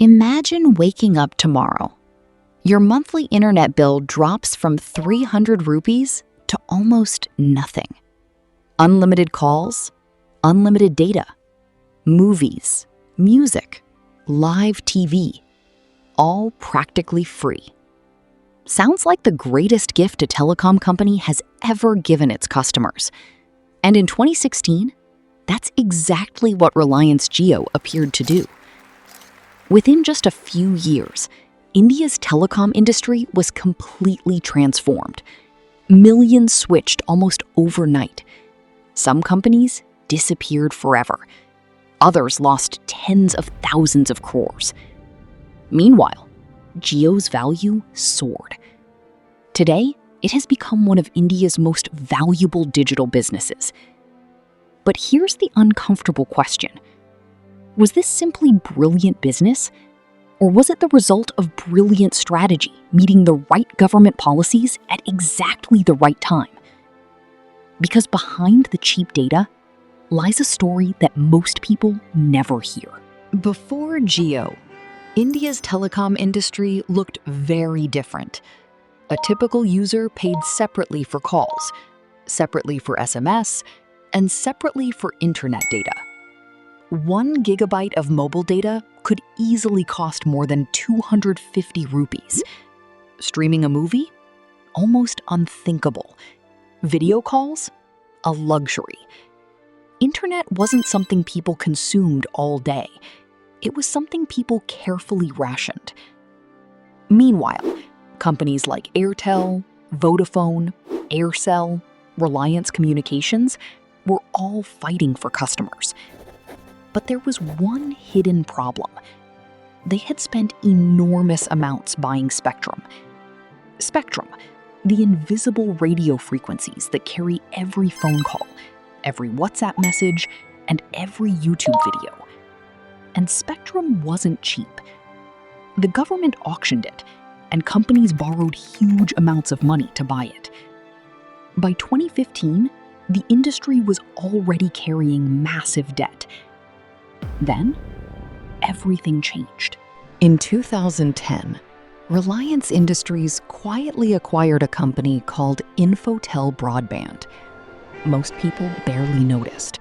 Imagine waking up tomorrow. Your monthly internet bill drops from 300 rupees to almost nothing. Unlimited calls, unlimited data, movies, music, live TV, all practically free. Sounds like the greatest gift a telecom company has ever given its customers. And in 2016, that's exactly what Reliance Jio appeared to do. Within just a few years, India's telecom industry was completely transformed. Millions switched almost overnight. Some companies disappeared forever. Others lost tens of thousands of crores. Meanwhile, Jio's value soared. Today, it has become one of India's most valuable digital businesses. But here's the uncomfortable question. Was this simply brilliant business? Or was it the result of brilliant strategy meeting the right government policies at exactly the right time? Because behind the cheap data lies a story that most people never hear. Before Jio, India's telecom industry looked very different. A typical user paid separately for calls, separately for SMS, and separately for internet data. 1 gigabyte of mobile data could easily cost more than 250 rupees. Streaming a movie? Almost unthinkable. Video calls? A luxury. Internet wasn't something people consumed all day. It was something people carefully rationed. Meanwhile, companies like Airtel, Vodafone, Aircel, Reliance Communications were all fighting for customers. But there was one hidden problem. They had spent enormous amounts buying spectrum. Spectrum, the invisible radio frequencies that carry every phone call, every WhatsApp message, and every YouTube video. And spectrum wasn't cheap. The government auctioned it, and companies borrowed huge amounts of money to buy it. By 2015, the industry was already carrying massive debt. Then, everything changed. In 2010, Reliance Industries quietly acquired a company called Infotel Broadband. Most people barely noticed.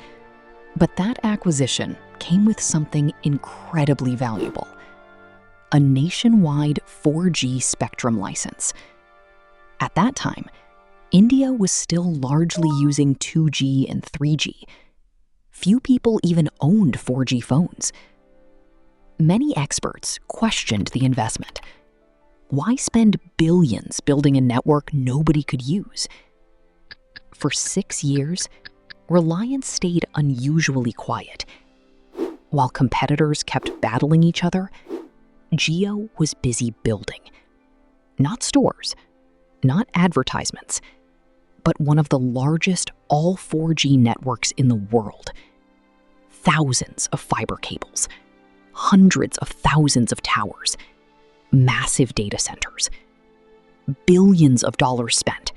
But that acquisition came with something incredibly valuable: a nationwide 4G spectrum license. At that time, India was still largely using 2G and 3G. Few people even owned 4G phones. Many experts questioned the investment. Why spend billions building a network nobody could use? For 6 years, Reliance stayed unusually quiet. While competitors kept battling each other, Jio was busy building. Not stores, not advertisements, but one of the largest all 4G networks in the world. Thousands of fiber cables, hundreds of thousands of towers, massive data centers, billions of dollars spent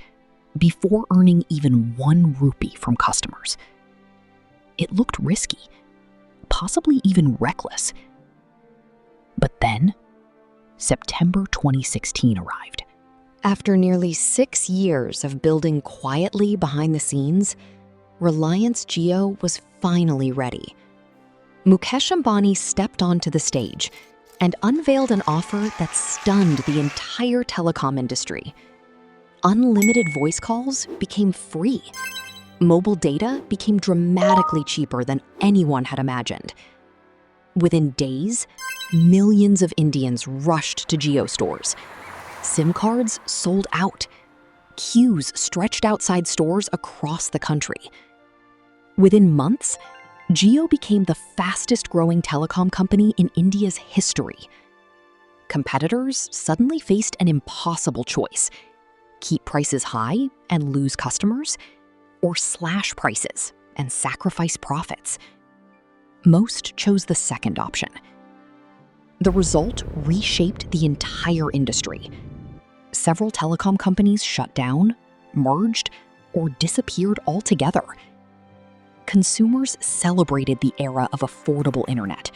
before earning even 1 rupee from customers. It looked risky, possibly even reckless. But then, September 2016 arrived. After nearly 6 years of building quietly behind the scenes, Reliance Jio was finally ready. Mukesh Ambani stepped onto the stage and unveiled an offer that stunned the entire telecom industry. Unlimited voice calls became free. Mobile data became dramatically cheaper than anyone had imagined. Within days, millions of Indians rushed to Jio stores. SIM cards sold out. Queues stretched outside stores across the country. Within months, Jio became the fastest-growing telecom company in India's history. Competitors suddenly faced an impossible choice: keep prices high and lose customers, or slash prices and sacrifice profits. Most chose the second option. The result reshaped the entire industry. Several telecom companies shut down, merged, or disappeared altogether. Consumers celebrated the era of affordable internet,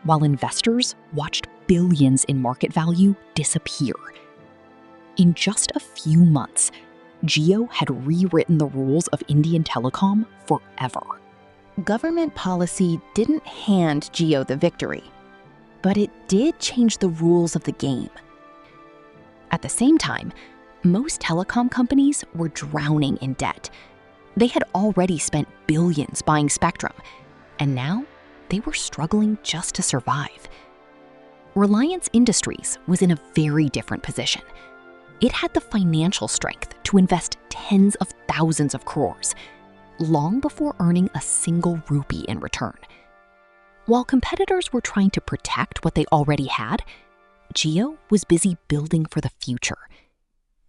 while investors watched billions in market value disappear. In just a few months, Jio had rewritten the rules of Indian telecom forever. Government policy didn't hand Jio the victory, but it did change the rules of the game. At the same time, most telecom companies were drowning in debt. They had already spent billions buying spectrum, and now they were struggling just to survive. Reliance Industries was in a very different position. It had the financial strength to invest tens of thousands of crores, long before earning a single rupee in return. While competitors were trying to protect what they already had, Jio was busy building for the future.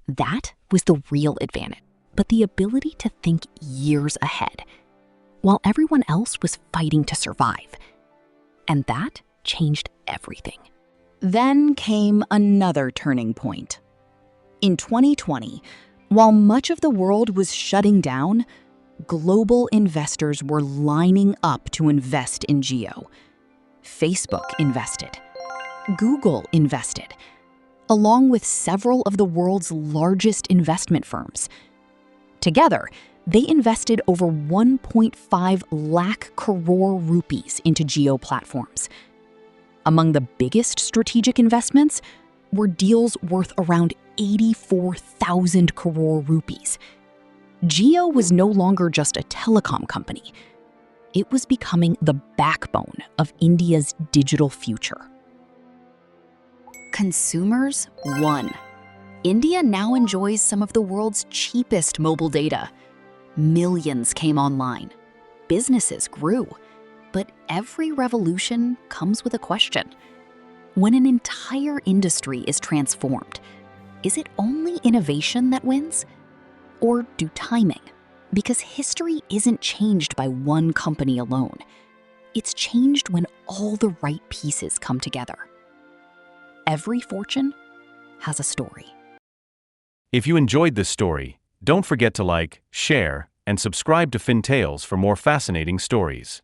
That was the real advantage, but the ability to think years ahead, while everyone else was fighting to survive. And that changed everything. Then came another turning point. In 2020, while much of the world was shutting down, global investors were lining up to invest in Jio. Facebook invested. Google invested, along with several of the world's largest investment firms. Together, they invested over 1.5 lakh crore rupees into Jio Platforms. Among the biggest strategic investments were deals worth around 84,000 crore rupees. Jio was no longer just a telecom company. It was becoming the backbone of India's digital future. Consumers won. India now enjoys some of the world's cheapest mobile data. Millions came online. Businesses grew. But every revolution comes with a question. When an entire industry is transformed, is it only innovation that wins? Or do timing? Because history isn't changed by one company alone. It's changed when all the right pieces come together. Every fortune has a story. If you enjoyed this story, don't forget to like, share, and subscribe to FinTales for more fascinating stories.